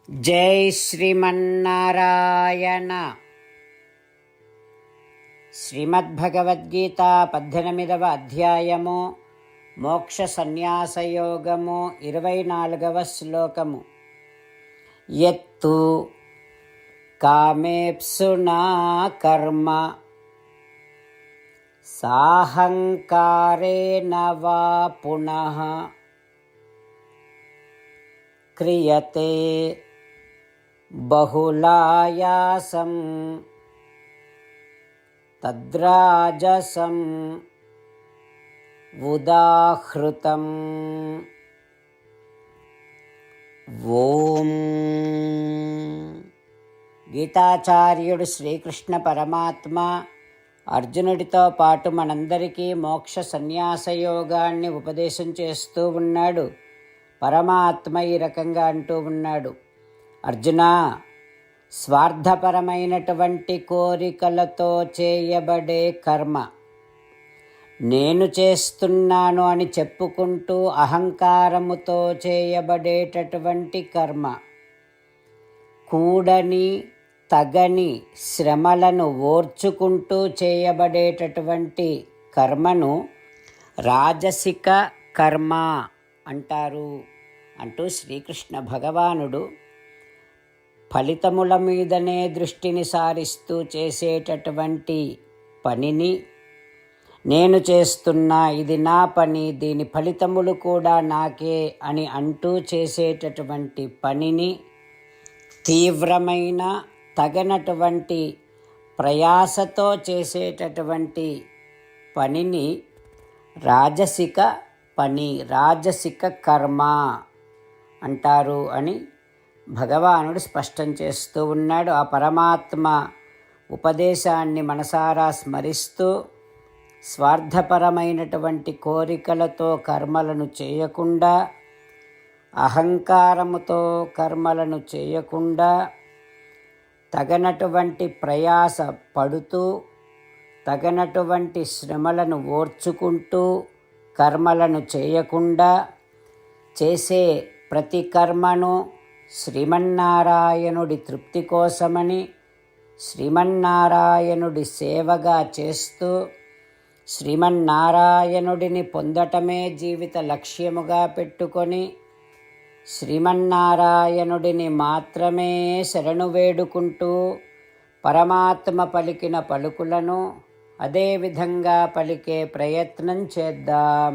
జై శ్రీమన్నారాయణ. శ్రీమద్భగవద్గీత 18వ అధ్యాయము మోక్ష సన్యాసయోగము 24వ శ్లోకము. యత్తు కామేప్సునా కర్మ సాహంకారేణ వా పునః క్రియతే బహుళాయాసం తద్రాజసం ఉదాహృతం. ఓం. గీతాచార్యుడు శ్రీకృష్ణ పరమాత్మ అర్జునుడితో పాటు మనందరికీ మోక్ష సన్యాసయోగాన్ని ఉపదేశం చేస్తూ ఉన్నాడు. పరమాత్మ ఈ రకంగా అంటూ ఉన్నాడు, అర్జునా, స్వార్థపరమైనటువంటి కోరికలతో చేయబడే కర్మ, నేను చేస్తున్నాను అని చెప్పుకుంటూ అహంకారముతో చేయబడేటటువంటి కర్మ, కూడని తగని శ్రమలను ఓర్చుకుంటూ చేయబడేటటువంటి కర్మను రాజసిక కర్మ అంటారు అంటూ శ్రీకృష్ణ భగవానుడు ఫలితముల మీదనే దృష్టిని సారిస్తూ చేసేటటువంటి పనిని, నేను చేస్తున్నా, ఇది నా పని, దీని ఫలితములు కూడా నాకే అని అంటూ చేసేటటువంటి పనిని, తీవ్రమైన తగనటువంటి ప్రయాసతో చేసేటటువంటి పనిని రాజసిక పని, రాజసిక కర్మ అంటారు అని భగవానుడు స్పష్టం చేస్తూ ఉన్నాడు. ఆ పరమాత్మ ఉపదేశాన్ని మనసారా స్మరిస్తూ స్వార్థపరమైనటువంటి కోరికలతో కర్మలను చేయకుండా, అహంకారముతో కర్మలను చేయకుండా, తగనటువంటి ప్రయాస పడుతూ, తగనటువంటి శ్రమలను ఓర్చుకుంటూ కర్మలను చేయకుండా చేసే ప్రతి కర్మను శ్రీమన్నారాయణుడి తృప్తి కోసమని, శ్రీమన్నారాయణుడి సేవగా చేస్తూ, శ్రీమన్నారాయణుడిని పొందటమే జీవిత లక్ష్యముగా పెట్టుకొని, శ్రీమన్నారాయణుడిని మాత్రమే శరణు వేడుకుంటూ పరమాత్మ పలికిన పలుకులను అదేవిధంగా పలికే ప్రయత్నం చేద్దాం.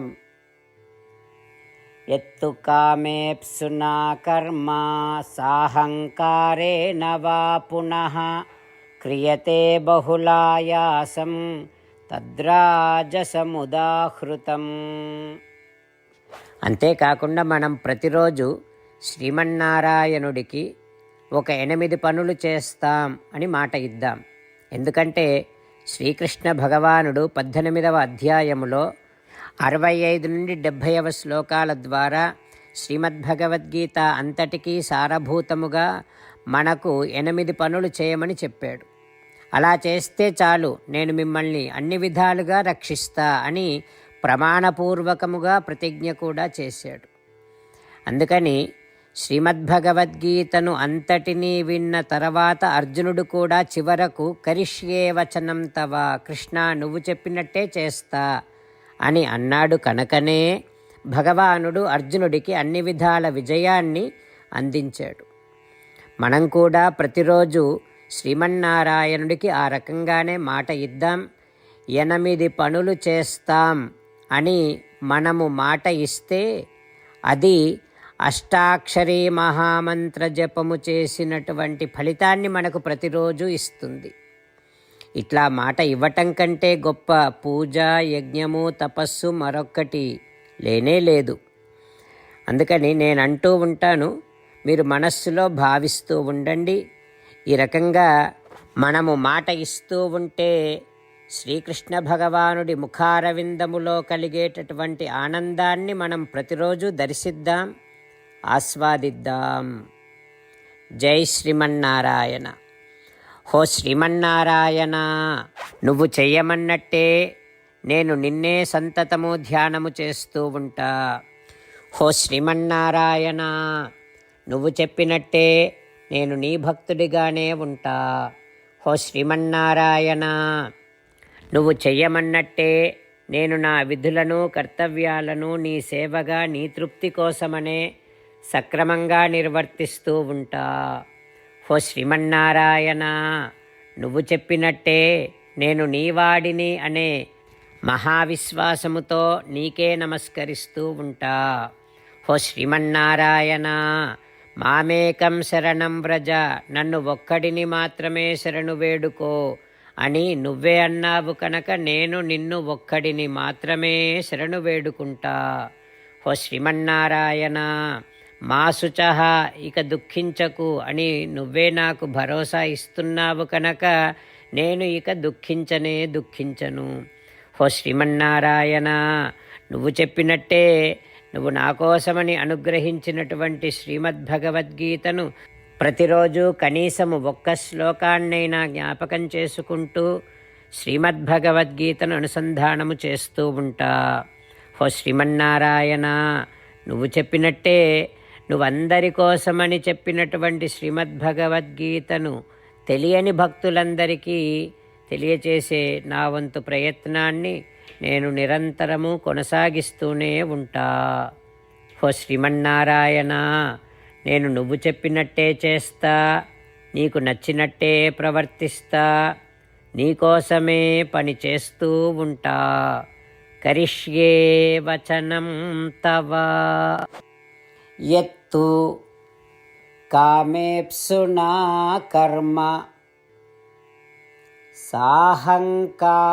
యత్తు కామేప్సునా కర్మ సాహంకారేణ వా పునః క్రియతే బహుళాయాసం తద్రాజసముదాహృతం. అంతేకాకుండా మనం ప్రతిరోజు శ్రీమన్నారాయణుడికి ఒక 8 పనులు చేస్తాం అని మాట ఇద్దాం. ఎందుకంటే శ్రీకృష్ణ భగవానుడు 18వ అధ్యాయములో 65 నుండి 70వ శ్లోకాల ద్వారా శ్రీమద్భగవద్గీత అంతటికీ సారభూతముగా మనకు 8 పనులు చేయమని చెప్పాడు. అలా చేస్తే చాలు, నేను మిమ్మల్ని అన్ని విధాలుగా రక్షిస్తా అని ప్రమాణపూర్వకముగా ప్రతిజ్ఞ కూడా చేశాడు. అందుకని శ్రీమద్భగవద్గీతను అంతటినీ విన్న తర్వాత అర్జునుడు కూడా చివరకు కరిష్యే వచనం తవ, కృష్ణ నువ్వు చెప్పినట్టే చేస్తా అని అన్నాడు. కనుకనే భగవానుడు అర్జునుడికి అన్ని విధాల విజయాన్ని అందించాడు. మనం కూడా ప్రతిరోజు శ్రీమన్నారాయణుడికి ఆ రకంగానే మాట ఇద్దాం. 8 పనులు చేస్తాం అని మనము మాట ఇస్తే అది అష్టాక్షరీ మహామంత్ర జపము చేసినటువంటి ఫలితాన్ని మనకు ప్రతిరోజు ఇస్తుంది. ఇట్లా మాట ఇవ్వటం కంటే గొప్ప పూజ, యజ్ఞము, తపస్సు మరొక్కటి లేనే లేదు. అందుకని నేను అంటూ ఉంటాను, మీరు మనస్సులో భావిస్తూ ఉండండి. ఈ రకంగా మనము మాట ఇస్తూ ఉంటే శ్రీకృష్ణ భగవానుడి ముఖారవిందములో కలిగేటటువంటి ఆనందాన్ని మనం ప్రతిరోజు దర్శిద్దాం, ఆస్వాదిద్దాం. జై శ్రీమన్నారాయణ. హో శ్రీమన్నారాయణ, నువ్వు చెయ్యమన్నట్టే నేను నిన్నే సంతతము ధ్యానము చేస్తూ ఉంటా. హో శ్రీమన్నారాయణ, నువ్వు చెప్పినట్టే నేను నీ భక్తుడిగానే ఉంటా. హో శ్రీమన్నారాయణ, నువ్వు చెయ్యమన్నట్టే నేను నా విధులను కర్తవ్యాలను నీ సేవగా నీ తృప్తి కోసమనే సక్రమంగా నిర్వర్తిస్తూ ఉంటా. హో శ్రీమన్నారాయణ, నువ్వు చెప్పినట్టే నేను నీవాడిని అనే మహావిశ్వాసముతో నీకే నమస్కరిస్తూ ఉంటా. హో శ్రీమన్నారాయణ, మామేకం శరణం వ్రజ, నన్ను ఒక్కడిని మాత్రమే శరణు వేడుకో అని నువ్వే అన్నావు కనుక నేను నిన్ను ఒక్కడిని మాత్రమే శరణు వేడుకుంటా. హో శ్రీమన్నారాయణ, మా శుచః, ఇక దుఃఖించకు అని నువ్వే నాకు భరోసా ఇస్తున్నావు కనుక నేను ఇక దుఃఖించను. హో శ్రీమన్నారాయణ, నువ్వు చెప్పినట్టే నువ్వు నా కోసమని అనుగ్రహించినటువంటి శ్రీమద్భగవద్గీతను ప్రతిరోజు కనీసము ఒక్క శ్లోకాన్నైనా జ్ఞాపకం చేసుకుంటూ శ్రీమద్భగవద్గీతను అనుసంధానము చేస్తూ ఉంటా. హో శ్రీమన్నారాయణ, నువ్వు చెప్పినట్టే నువ్వందరి కోసమని చెప్పినటువంటి శ్రీమద్భగవద్గీతను తెలియని భక్తులందరికీ తెలియచేసే నా వంతు ప్రయత్నాన్ని నేను నిరంతరము కొనసాగిస్తూనే ఉంటా. హో శ్రీమన్నారాయణ, నేను నువ్వు చెప్పినట్టే చేస్తా, నీకు నచ్చినట్టే ప్రవర్తిస్తా, నీకోసమే పని చేస్తూ ఉంటా. కరిష్యే వచనం తవ. యత్తు కామేప్సునా కర్మ సాహంకారేణ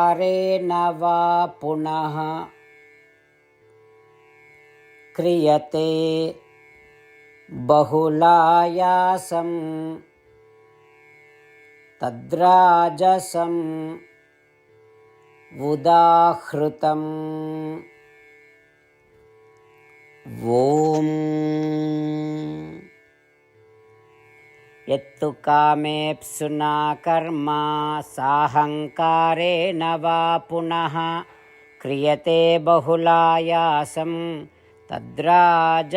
వా పునః క్రియతే బహుళాయాసం తద్రాజసం ఉదాహృతం. ఓం యత్తు కామేప్సునా కర్మ సాహంకారేణ వా పునః క్రియతే బహుళాయాసం తద్రాజసముదాహృతం.